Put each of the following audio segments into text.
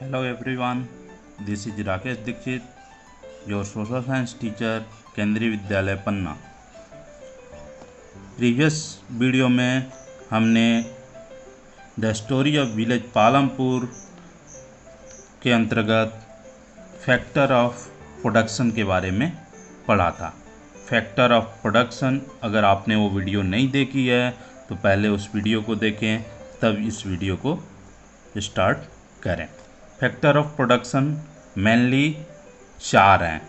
Hello everyone, this is Rakesh Dixit, your social science teacher, केंद्रीय विद्यालय पन्ना। Previous video में हमने the story of village Palampur के अंतर्गत फैक्टर ऑफ प्रोडक्शन के बारे में पढ़ा था। फैक्टर ऑफ प्रोडक्शन, अगर आपने वो वीडियो नहीं देखी है तो पहले उस वीडियो को देखें, तब इस वीडियो को स्टार्ट करें। फैक्टर ऑफ प्रोडक्शन मेनली 4 हैं।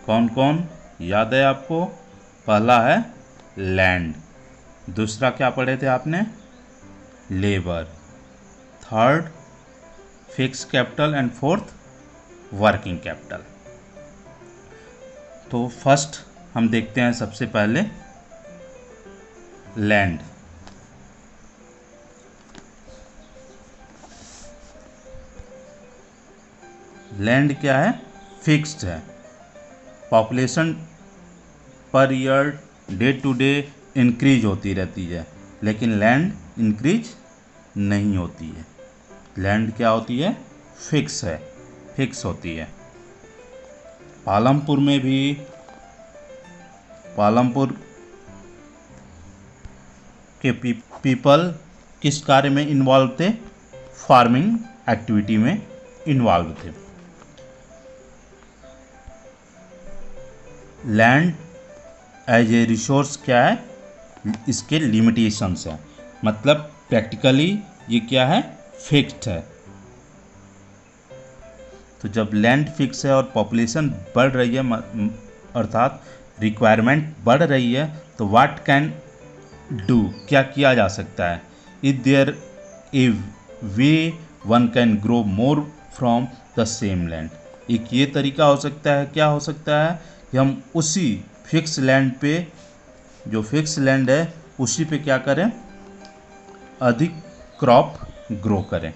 कौन कौन याद है आपको? पहला है लैंड, दूसरा क्या पढ़े थे आपने? Labour, third fix capital and fourth working capital. तो फर्स्ट हम देखते हैं सबसे पहले लैंड। लैंड क्या है? फिक्स्ड है। Population per year day to day increase होती रहती है, लेकिन लैंड इंक्रीज नहीं होती है। लैंड क्या होती है? फिक्स है, फिक्स होती है। पालमपुर में भी, पालमपुर के पीपल किस कार्य में इन्वॉल्व थे? फार्मिंग एक्टिविटी में इन्वॉल्व थे। लैंड एज ए रिसोर्स क्या है? इसके लिमिटेशंस हैं, मतलब प्रैक्टिकली ये क्या है? फिक्स्ड है। तो जब लैंड फिक्स है और पॉपुलेशन बढ़ रही है, अर्थात रिक्वायरमेंट बढ़ रही है, तो व्हाट कैन डू, क्या किया जा सकता है? Is there a way one can grow more from the same land. एक ये तरीका हो सकता है, क्या हो सकता है कि हम उसी फिक्स लैंड पे, जो फिक्स लैंड है उसी पे क्या करें? अधिक क्रॉप ग्रो करें।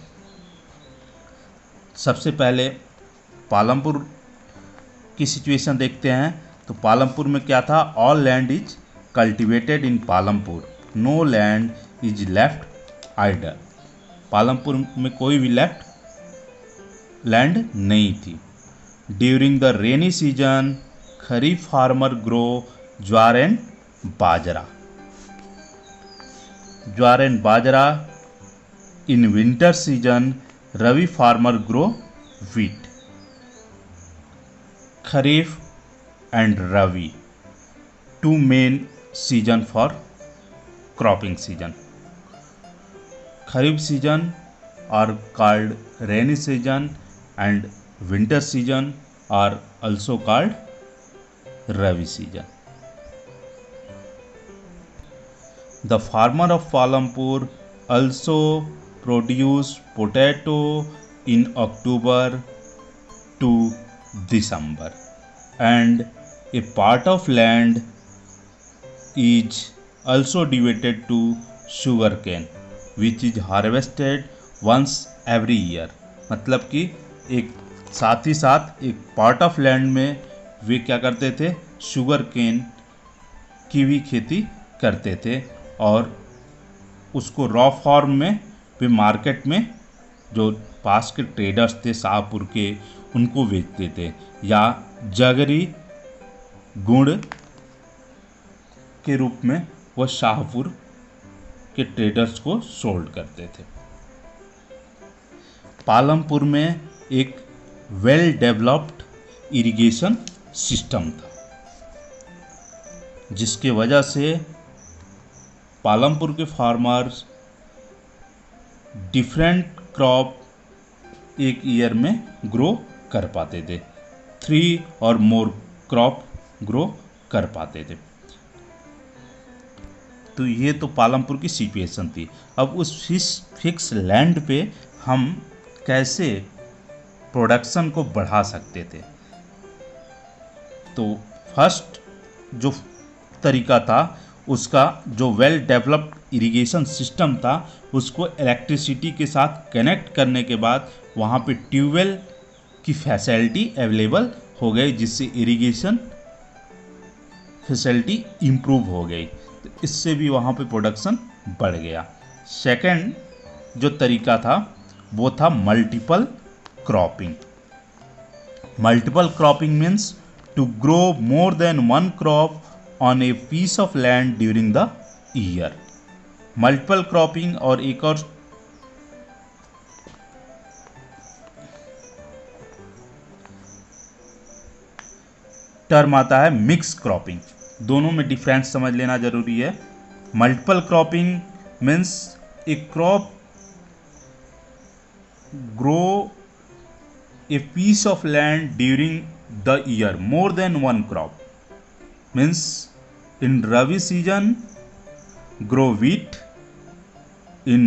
सबसे पहले पालमपुर की सिचुएशन देखते हैं। तो पालमपुर में क्या था? All land is cultivated in Palampur, no land is left idle. Palampur में कोई भी लेफ्ट लैंड नहीं थी। During the rainy season kharif farmer grow jowar and bajra. Jowar and bajra. In winter season rabi farmer grow wheat. Kharif and rabi, 2 main season for cropping season. Kharif season are called rainy season and winter season are also called Rabi season. The farmer of Palampur also produce potato in October to December, and a part of land is also devoted to sugarcane which is harvested once every year। मतलब कि एक साथ ही साथ एक part of land में वे क्या करते थे? शुगर केन की भी खेती करते थे, और उसको रॉ फॉर्म में वे मार्केट में जो पास के ट्रेडर्स थे शाहपुर के, उनको बेचते थे, या जगरी गुड़ के रूप में वह शाहपुर के ट्रेडर्स को सोल्ड करते थे। पालमपुर में एक वेल डेवलप्ड इरिगेशन सिस्टम था, जिसके वजह से पालमपुर के फार्मर्स डिफरेंट क्रॉप एक ईयर में ग्रो कर पाते थे, 3 और मोर क्रॉप ग्रो कर पाते थे। तो ये तो पालमपुर की सिचुएशन थी। अब उस फिक्स लैंड पे हम कैसे प्रोडक्शन को बढ़ा सकते थे? तो फर्स्ट जो तरीका था, उसका जो वेल डेवलप्ड इरिगेशन सिस्टम था, उसको इलेक्ट्रिसिटी के साथ कनेक्ट करने के बाद वहाँ पे ट्यूबवेल की फैसिलिटी अवेलेबल हो गई, जिससे इरिगेशन फैसिलिटी इम्प्रूव हो गई। तो इससे भी वहाँ पे प्रोडक्शन बढ़ गया। सेकंड जो तरीका था वो था multiple cropping. Multiple cropping means to grow more than one crop on a piece of land during the year. Multiple cropping और एक और टर्म आता है मिक्स क्रॉपिंग। दोनों में डिफरेंस समझ लेना जरूरी है। Multiple cropping means a crop grow a piece of land during the year, more than one crop means in rabi season grow wheat, in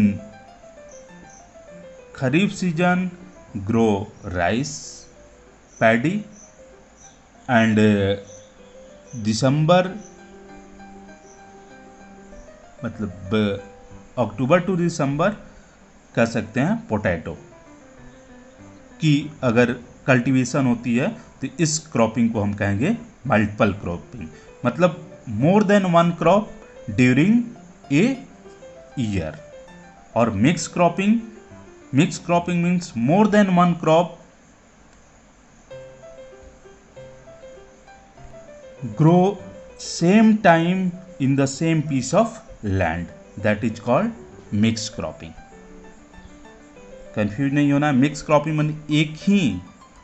kharif season grow rice paddy, and दिसंबर मतलब अक्टूबर to दिसंबर कह सकते हैं पोटैटो की अगर कल्टीवेशन होती है तो इस क्रॉपिंग को हम कहेंगे मल्टीपल क्रॉपिंग, मतलब more than one crop during a year. और mix cropping means more than one crop grow same time in the same piece of land, that is called mix cropping. Confuse नहीं होना। Mix cropping मतलब एक ही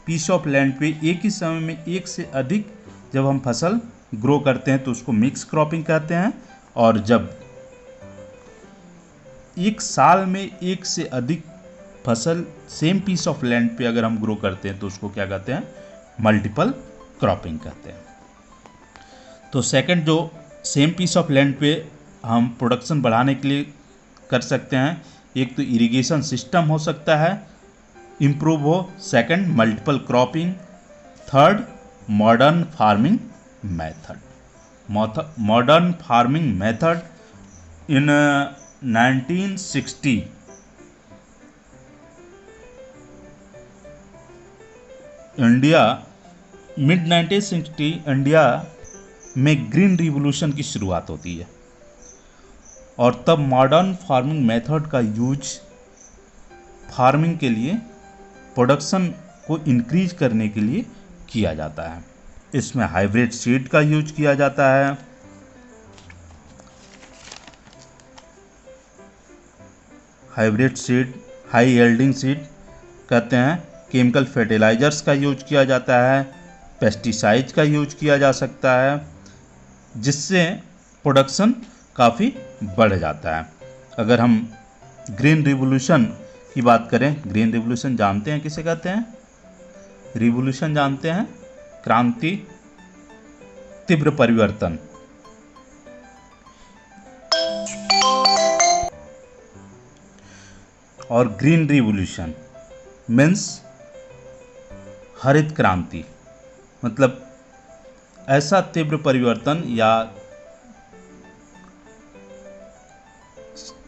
piece of land पे एक ही समय में एक से अधिक जब हम फसल ग्रो करते हैं तो उसको मिक्स क्रॉपिंग कहते हैं, और जब एक साल में एक से अधिक फसल सेम पीस ऑफ लैंड पे अगर हम ग्रो करते हैं तो उसको क्या कहते हैं, मल्टीपल क्रॉपिंग कहते हैं। तो सेकंड जो सेम पीस ऑफ लैंड पे हम प्रोडक्शन बढ़ाने के लिए कर सकते हैं, एक तो इरिगेशन सिस्टम हो सकता है इम्प्रूव हो, second multiple cropping, third modern farming method. Modern farming method in 1960 India, mid 1960 India में ग्रीन रिवॉल्यूशन की शुरुआत होती है, और तब मॉडर्न फार्मिंग मेथड का यूज फार्मिंग के लिए, प्रोडक्शन को इंक्रीज करने के लिए किया जाता है। इसमें हाइब्रिड सीड का यूज किया जाता है, hybrid seed, high yielding seed कहते हैं, केमिकल फर्टिलाइजर्स का यूज किया जाता है, पेस्टिसाइड्स का यूज किया जा सकता है, जिससे प्रोडक्शन काफ़ी बढ़ जाता है। अगर हम ग्रीन रिवॉल्यूशन की बात करें, ग्रीन रिवॉल्यूशन जानते हैं किसे कहते हैं? रिवॉल्यूशन जानते हैं, क्रांति, तीव्र परिवर्तन। और ग्रीन रिवॉल्यूशन मीन्स हरित क्रांति, मतलब ऐसा तीव्र परिवर्तन या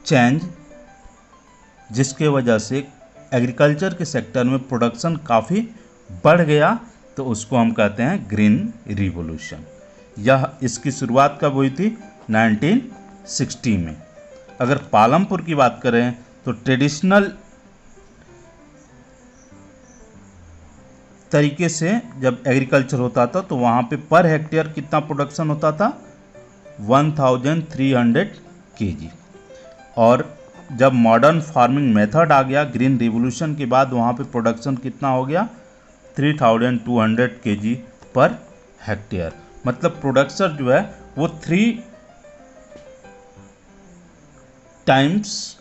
चेंज जिसके वजह से एग्रीकल्चर के सेक्टर में प्रोडक्शन काफ़ी बढ़ गया, तो उसको हम कहते हैं ग्रीन रिवॉल्यूशन। यह इसकी शुरुआत कब हुई थी? 1960 में। अगर पालमपुर की बात करें तो ट्रेडिशनल तरीके से जब एग्रीकल्चर होता था तो वहाँ पे पर हेक्टेयर कितना प्रोडक्शन होता था? 1300 kg। और जब मॉडर्न फार्मिंग मेथड आ गया ग्रीन रिवॉल्यूशन के बाद, वहाँ पे प्रोडक्शन कितना हो गया? 3200 kg पर हेक्टेयर। मतलब प्रोडक्शन जो है वो 3 टाइम्स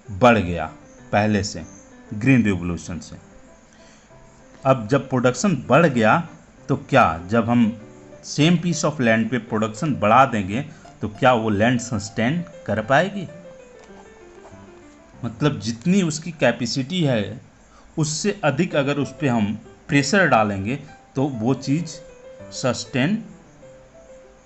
बढ़ गया पहले से, ग्रीन रिवॉल्यूशन से। अब जब प्रोडक्शन बढ़ गया तो क्या, जब हम सेम पीस ऑफ लैंड पे प्रोडक्शन बढ़ा देंगे तो क्या वो लैंड सस्टेन कर पाएगी? मतलब जितनी उसकी कैपेसिटी है उससे अधिक अगर उस पर हम प्रेशर डालेंगे तो वो चीज़ सस्टेन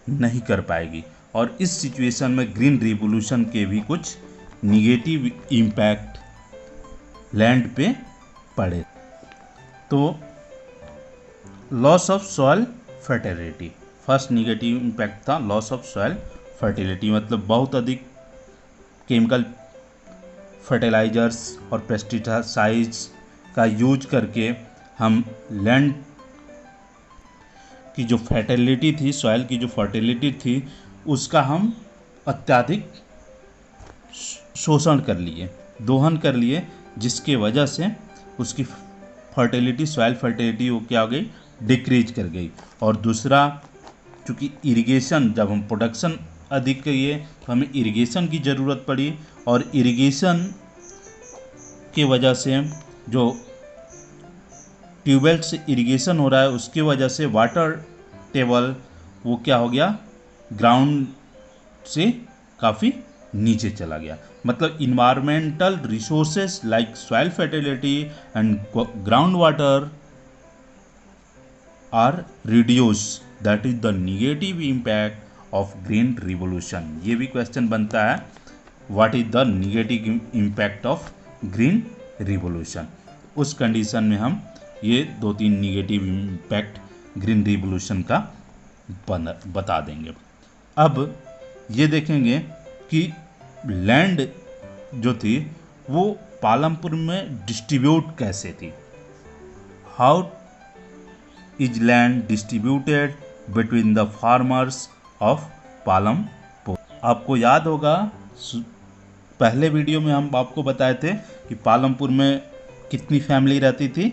नहीं कर पाएगी। और इस सिचुएशन में ग्रीन रिवॉल्यूशन के भी कुछ निगेटिव इम्पैक्ट लैंड पे पड़े। तो loss of soil fertility, first negative impact था लॉस ऑफ सॉइल फर्टिलिटी, मतलब बहुत अधिक केमिकल फर्टिलाइजर्स और पेस्टिसाइड्स का यूज करके हम लैंड की जो फर्टिलिटी थी, सॉइल की जो फर्टिलिटी थी, उसका हम अत्यधिक शोषण कर लिए, दोहन कर लिए, जिसके वजह से उसकी फर्टिलिटी, सॉइल फर्टिलिटी वो क्या हो गई, डिक्रीज कर गई। और दूसरा, चूँकि इरिगेशन, जब हम प्रोडक्शन अधिक किए तो हमें इरिगेशन की ज़रूरत पड़ी, और इरिगेशन की वजह से जो ट्यूबवेल से इरिगेशन हो रहा है उसकी वजह से वाटर टेबल वो क्या हो गया, ग्राउंड से काफ़ी नीचे चला गया। मतलब environmental resources like soil fertility and ground water are reduce, that is the negative impact of green revolution. ये भी क्वेश्चन बनता है, what is the negative impact of green revolution. उस कंडीशन में हम ये 2-3 निगेटिव इम्पैक्ट ग्रीन रिवोल्यूशन का बता देंगे। अब ये देखेंगे कि लैंड जो थी वो पालमपुर में डिस्ट्रीब्यूट कैसे थी। How is land distributed between the farmers of Palampur. आपको याद होगा पहले वीडियो में हम आपको बताए थे कि पालमपुर में कितनी फैमिली रहती थी,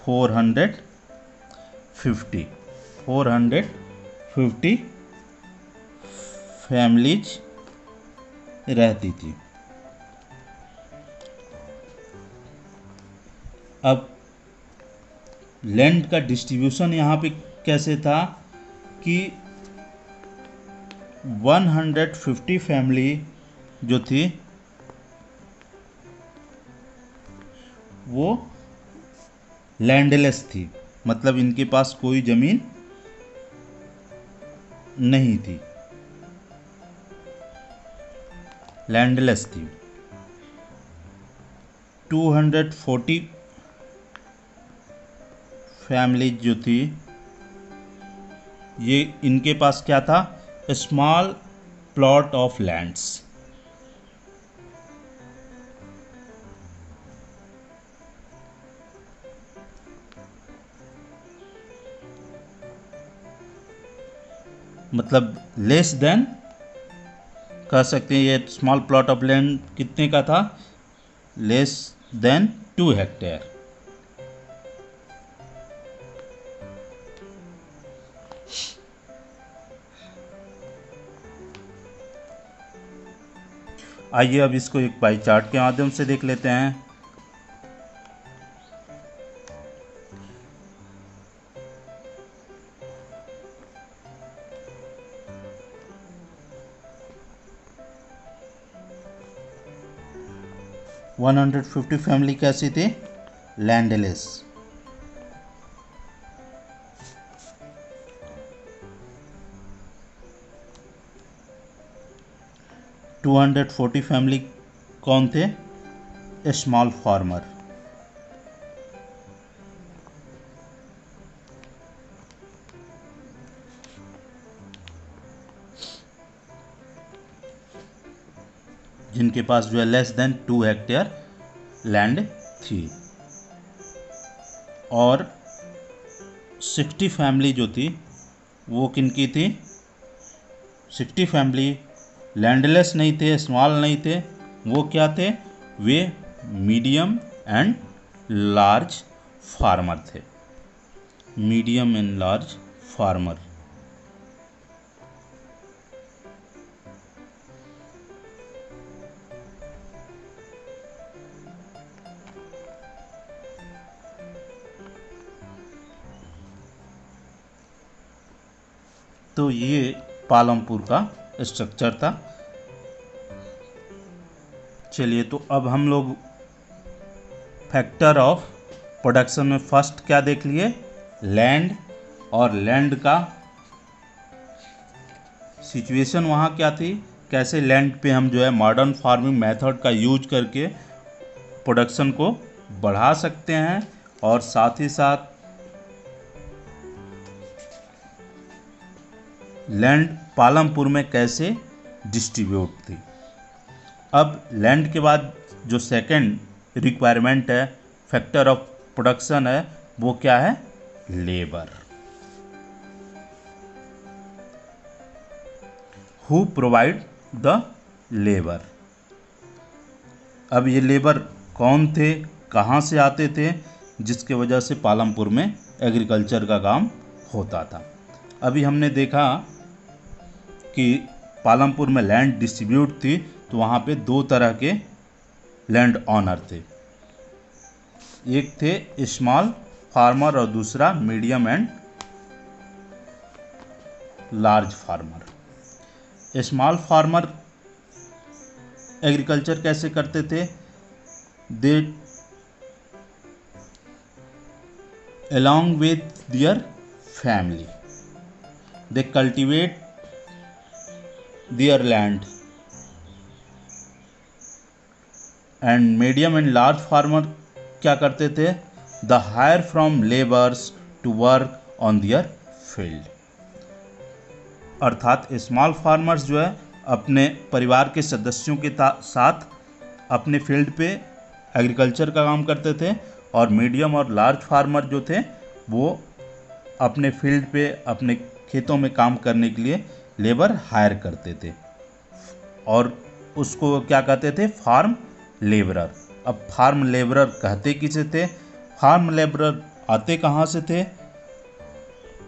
450 फैमिलीज रहती थी। अब लैंड का डिस्ट्रीब्यूशन यहाँ पे कैसे था कि 150 फैमिली जो थी वो लैंडलेस थी, मतलब इनके पास कोई ज़मीन नहीं थी, लैंडलेस थी। 240 फैमिली जो थी ये इनके पास क्या था, स्मॉल प्लॉट ऑफ लैंड्स। मतलब लेस देन, कह सकते हैं ये स्मॉल प्लॉट ऑफ लैंड कितने का था, लेस देन 2 हेक्टेयर। आइए अब इसको एक पाई चार्ट के माध्यम से देख लेते हैं। वन 150 फैमिली कैसी थी, लैंडलेस। टू 240 फैमिली कौन थे, स्मॉल फार्मर। जिनके पास जो है लेस देन 2 हेक्टेयर लैंड थी। और 60 फैमिली जो थी वो किनकी थी, 60 फैमिली लैंडलेस नहीं थे, स्मॉल नहीं थे, वो क्या थे, वे मीडियम एंड लार्ज फार्मर थे, मीडियम एंड लार्ज फार्मर। तो ये पालमपुर का स्ट्रक्चर था। चलिए, तो अब हम लोग फैक्टर ऑफ प्रोडक्शन में फर्स्ट क्या देख लिए, लैंड, और लैंड का सिचुएशन वहाँ क्या थी, कैसे लैंड पे हम जो है मॉडर्न फार्मिंग मेथड का यूज करके प्रोडक्शन को बढ़ा सकते हैं, और साथ ही साथ लैंड पालमपुर में कैसे डिस्ट्रीब्यूट थी। अब लैंड के बाद जो सेकंड रिक्वायरमेंट है, फैक्टर ऑफ प्रोडक्शन है, वो क्या है? Labour. Who provide the labour. अब ये लेबर कौन थे, कहाँ से आते थे, जिसके वजह से पालमपुर में एग्रीकल्चर का काम होता था। अभी हमने देखा कि पालमपुर में लैंड डिस्ट्रीब्यूट थी, तो वहाँ पे दो तरह के लैंड ऑनर थे। एक थे स्मॉल फार्मर और दूसरा medium and large farmer. Small farmer agriculture कैसे करते थे? दे along with their family they cultivate their land, and medium and large farmer क्या करते थे? the hire from laborers to work on their field। अर्थात small farmers जो है अपने परिवार के सदस्यों के साथ अपने फील्ड पे एग्रीकल्चर का काम करते थे, और मीडियम और लार्ज फार्मर जो थे वो अपने फील्ड पे अपने खेतों में काम करने के लिए लेबर हायर करते थे, और उसको क्या कहते थे? Farm labourer. अब फार्म लेबरर कहते किसे थे? फार्म लेबरर आते कहाँ से थे?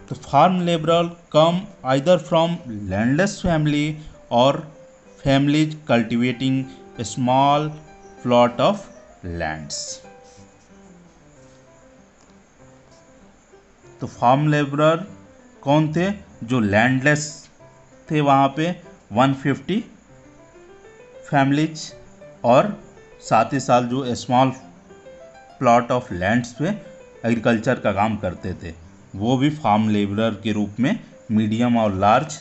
तो farm labourer come either from landless family और families cultivating small plot of lands. तो फार्म लेबरर कौन थे? जो लैंडलेस थे, वहाँ पे 150 फैमिलीज, और साथ ही साथ जो स्मॉल प्लॉट ऑफ लैंड्स पे एग्रीकल्चर का काम करते थे, वो भी फार्म लेबरर के रूप में मीडियम और लार्ज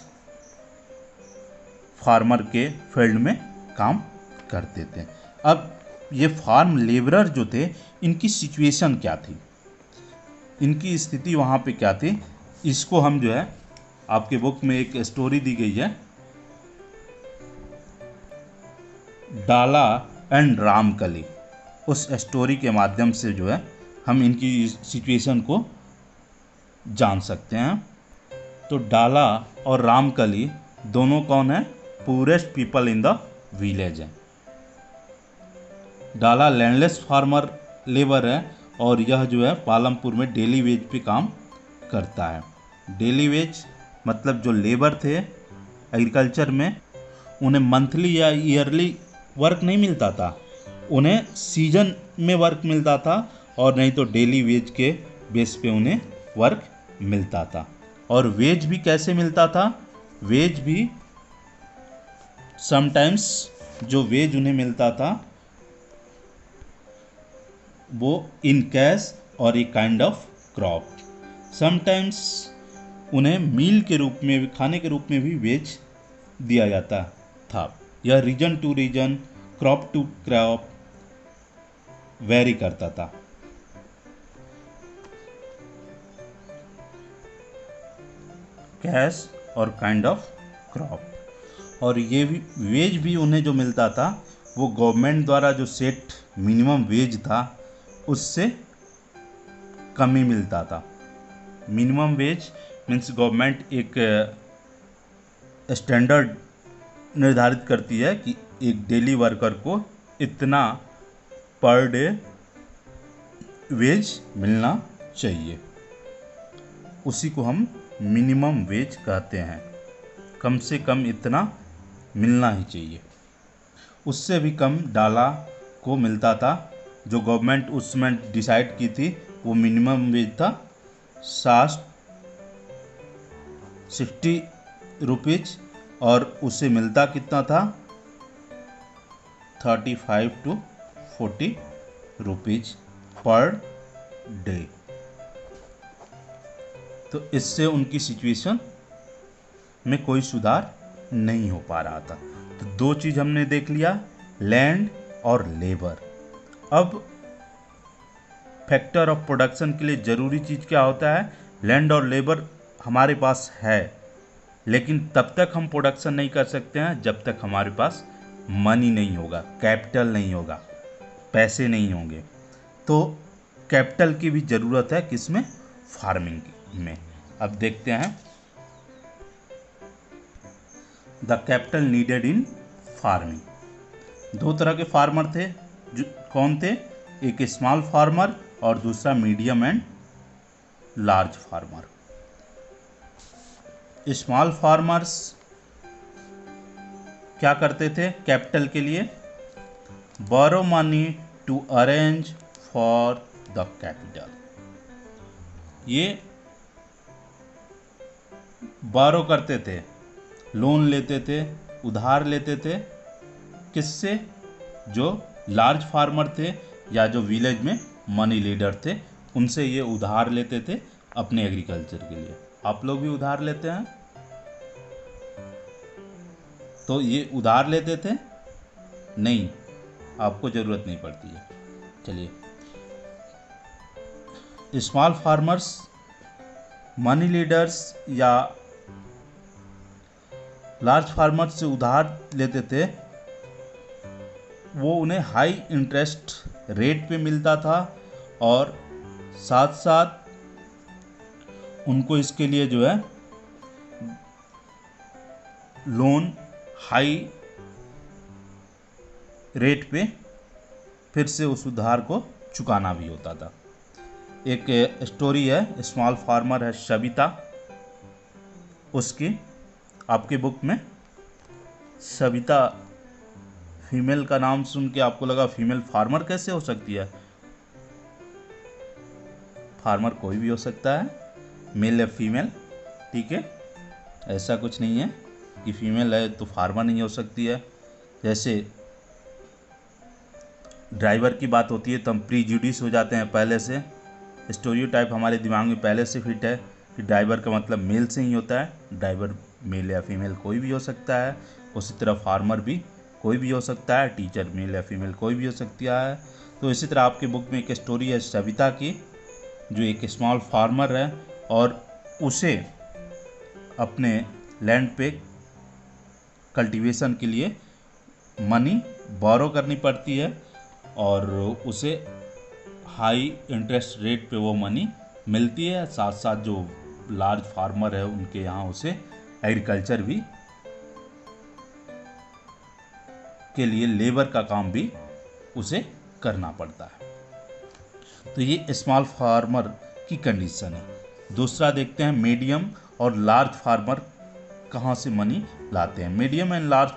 फार्मर के फील्ड में काम करते थे। अब ये फार्म लेबरर जो थे, इनकी सिचुएशन क्या थी, इनकी स्थिति वहाँ पे क्या थी, इसको हम जो है आपके बुक में एक स्टोरी दी गई है, डाला एंड रामकली। उस स्टोरी के माध्यम से जो है हम इनकी सिचुएशन को जान सकते हैं। तो डाला और रामकली दोनों कौन है? Purest people in the village है। डाला लैंडलेस फार्मर लेबर है, और यह जो है पालमपुर में डेली वेज पे काम करता है। डेली वेज मतलब जो लेबर थे एग्रीकल्चर में, उन्हें मंथली या ईयरली वर्क नहीं मिलता था, उन्हें सीजन में वर्क मिलता था, और नहीं तो डेली वेज के बेस पे उन्हें वर्क मिलता था। और वेज भी कैसे मिलता था? वेज भी समटाइम्स जो वेज उन्हें मिलता था वो इन कैश और एक काइंड ऑफ क्रॉप। समटाइम्स उन्हें मील के रूप में भी, खाने के रूप में भी वेज दिया जाता था। यह region to region, crop to crop vary करता था। कैश और काइंड ऑफ क्रॉप। और ये भी वेज भी उन्हें जो मिलता था वो गवर्नमेंट द्वारा जो सेट मिनिमम वेज था उससे कम ही मिलता था। मिनिमम वेज मीन्स गवर्नमेंट एक स्टैंडर्ड निर्धारित करती है कि एक डेली वर्कर को इतना पर डे वेज मिलना चाहिए, उसी को हम मिनिमम वेज कहते हैं। कम से कम इतना मिलना ही चाहिए। उससे भी कम डाला को मिलता था। जो गवर्नमेंट उस समय डिसाइड की थी वो मिनिमम वेज था 60 रुपीज, और उसे मिलता कितना था? 35 to 40 रुपीज पर डे। तो इससे उनकी सिचुएशन में कोई सुधार नहीं हो पा रहा था। तो दो चीज़ हमने देख लिया, लैंड और लेबर। अब फैक्टर ऑफ प्रोडक्शन के लिए ज़रूरी चीज़ क्या होता है? लैंड और लेबर हमारे पास है, लेकिन तब तक हम प्रोडक्शन नहीं कर सकते हैं जब तक हमारे पास मनी नहीं होगा, कैपिटल नहीं होगा, पैसे नहीं होंगे, तो कैपिटल की भी ज़रूरत है किसमें, फार्मिंग में। अब देखते हैं the capital needed in farming. दो तरह के फार्मर थे, जो कौन थे, एक स्मॉल फार्मर और दूसरा medium and large farmer. Small farmers क्या करते थे कैपिटल के लिए, borrow money to arrange for the capital. ये बोरो करते थे, लोन लेते थे, उधार लेते थे, किससे, जो लार्ज फार्मर थे या जो विलेज में मनी लीडर थे, उनसे ये उधार लेते थे अपने एग्रीकल्चर के लिए। आप लोग भी उधार लेते हैं, तो ये उधार लेते थे, नहीं, आपको ज़रूरत नहीं पड़ती है। चलिए, स्मॉल फार्मर्स मनी लीडर्स या लार्ज फार्मर्स से उधार लेते थे, वो उन्हें हाई इंटरेस्ट रेट पे मिलता था और साथ साथ उनको इसके लिए जो है लोन हाई रेट पे फिर से उस उधार को चुकाना भी होता था। एक स्टोरी है, स्मॉल फार्मर है सविता, उसकी आपके बुक में सविता, फीमेल का नाम सुन के आपको लगा फीमेल फार्मर कैसे हो सकती है, फार्मर कोई भी हो सकता है, मेल या फीमेल, ठीक है, ऐसा कुछ नहीं है कि फीमेल है तो फार्मर नहीं हो सकती है। जैसे ड्राइवर की बात होती है तो हम प्रीजुडिस हो जाते हैं, पहले से स्टोरियोटाइप हमारे दिमाग में पहले से फिट है कि ड्राइवर का मतलब मेल से ही होता है, ड्राइवर मेल या फीमेल कोई भी हो सकता है। उसी तरह फार्मर भी कोई भी हो सकता है, टीचर मेल या फीमेल कोई भी हो सकता है। तो इसी तरह आपके बुक में एक स्टोरी है सविता की, जो एक स्मॉल फार्मर है और उसे अपने लैंड पे कल्टीवेशन के लिए मनी बोरो करनी पड़ती है और उसे हाई इंटरेस्ट रेट पे वो मनी मिलती है। साथ साथ जो लार्ज फार्मर है उनके यहाँ उसे एग्रीकल्चर भी के लिए लेबर का काम भी उसे करना पड़ता है। तो ये स्मॉल फार्मर की कंडीशन है। दूसरा देखते हैं मीडियम और लार्ज फार्मर कहाँ से मनी लाते हैं। Medium and large